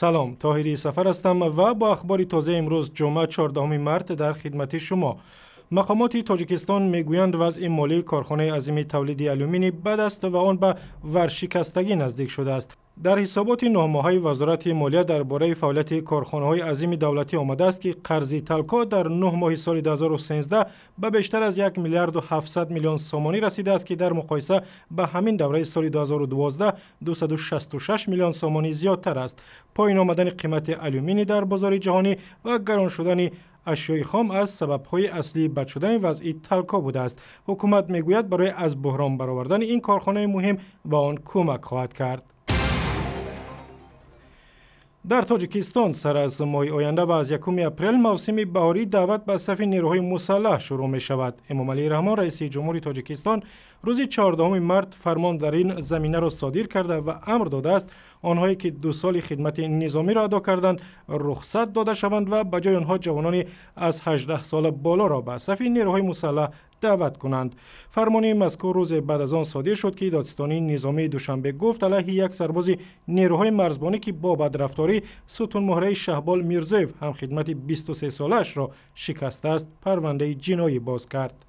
سلام، طاهری سفر هستم و با اخبار تازه امروز جمعه 14 مارس در خدمت شما. مقامات تاجیکستان میگویند وضع مالی کارخانه عظیم تولید آلومینی بد است و آن به ورشکستگی نزدیک شده است. در حسابات 9 ماهه وزارت مالیه درباره فعالیت کارخانه‌های عظیم دولتی آمده است که قرض تلکا در 9 ماه سال 2013 به بیشتر از 1 میلیارد و 700 میلیون سومانی رسیده است که در مقایسه با همین دوره سال 2012 266 میلیون سومانی زیادتر است. پایین آمدن قیمت آلومینی در بازار جهانی و گران شدن اشیای خام از سبب‌های اصلی بد شدن وضع تلکا بوده است. حکومت میگوید برای از بحران برآوردن این کارخانه مهم به آن کمک خواهد کرد. در تاجیکستان سر از ماه آینده و از 1 اپریل موسم بهاری دعوت به صف نیروهای مسلح شروع می شود. امامعلی رحمان رئیس جمهوری تاجیکستان روز 14 مارس فرمان در این زمینه را صادر کرده و امر داده است آنهایی که 2 سال خدمت نظامی را ادا کردند رخصت داده شوند و به جای آنها جوانان از 18 سال بالا را به صف نیروهای مسلح دعوت کنند. فرمان مذکور روز بعد از آن صادر شد که دادستانی نظامی دوشنبه گفت علیه یک سرباز نیروهای مرزبانی که با بدرفتاری ستون مهره شهبال میرزویف هم خدمت 23 سالش را شکسته است پرونده جنایی باز کرد.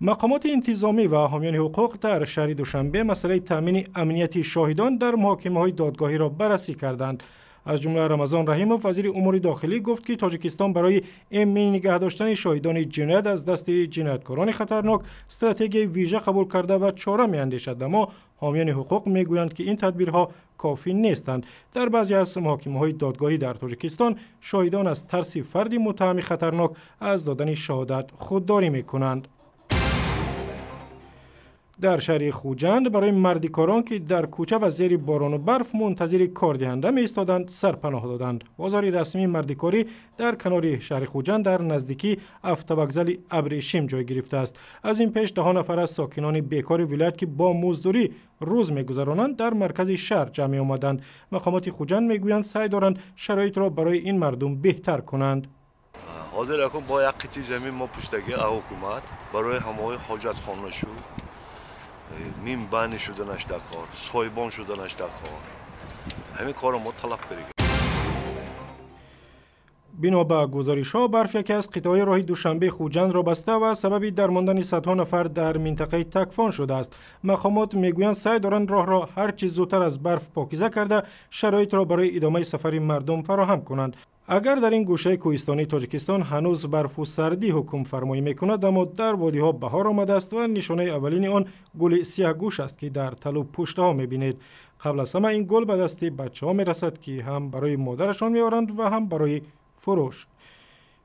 مقامات انتظامی و حامیان حقوق در شهر دوشنبه مسئله تامین امنیت شاهدان در محاکمه‌های دادگاهی را بررسی کردند. از جمله رمضان رحیموف وزیر امور داخلی گفت که تاجیکستان برای امن نگه داشتن شاهدان جنایت از دست جنایتکاران خطرناک استراتژی ویژه قبول کرده و چاره می‌اندیشد، اما حامیان حقوق میگویند که این تدبیرها کافی نیستند. در بعضی از محاکمه‌های دادگاهی در تاجیکستان شاهدان از ترس فردی متهم خطرناک از دادن شهادت خودداری می‌کنند. در شهر خوجند برای مردکاران که در کوچه و زیر باران و برف منتظر کار دهنده می ایستادند سرپناه دادند. بازار رسمی مردکاری در کنار شهر خوجند در نزدیکی افت-وکزل ابریشم جای گرفته است. از این پیش 10 نفر از ساکنان بیکار ولایت که با مزدوری روز می‌گذرانند در مرکز شهر جمع آمدند. مقامات خوجند میگویند سعی دارند شرایط را برای این مردم بهتر کنند. حاضر اکن با یک قطعه زمین ما پشتگی حکومت برای همه حاجتخانه‌شو نیم بانی شدنش در کار، سایبان شدنش در کار، همین کار ما طلب بریم. بنا به گزارش‌ها برف یکی از قطعه‌های راه دوشنبه خوجند را بسته و سبب درماندن صدها نفر در منطقه تکفان شده است. مقامات میگویند سعی دارند راه را هر چه زودتر از برف پاکیزه کرده شرایط را برای ادامه سفر مردم فراهم کنند. اگر در این گوشه کوهستانی تاجیکستان هنوز برف و سردی حکم فرمایی میکند، اما در وادی‌ها بهار آمده است و نشانه اولین آن گل سیاه‌گوش است که در تل و پشت‌ها می‌بینید. قبل از همه این گل به دست بچه‌ها میرسد که هم برای مادرشان میآورند و هم برای فروش.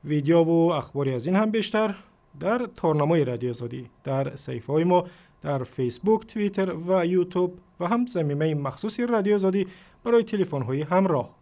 ویدیو و اخباری از این هم بیشتر در تارنمای رادیو آزادی در صفحه‌های ما در فیسبوک، توییتر و یوتیوب و هم صمیمه مخصوص رادیو آزادی برای تلفن‌های همراه.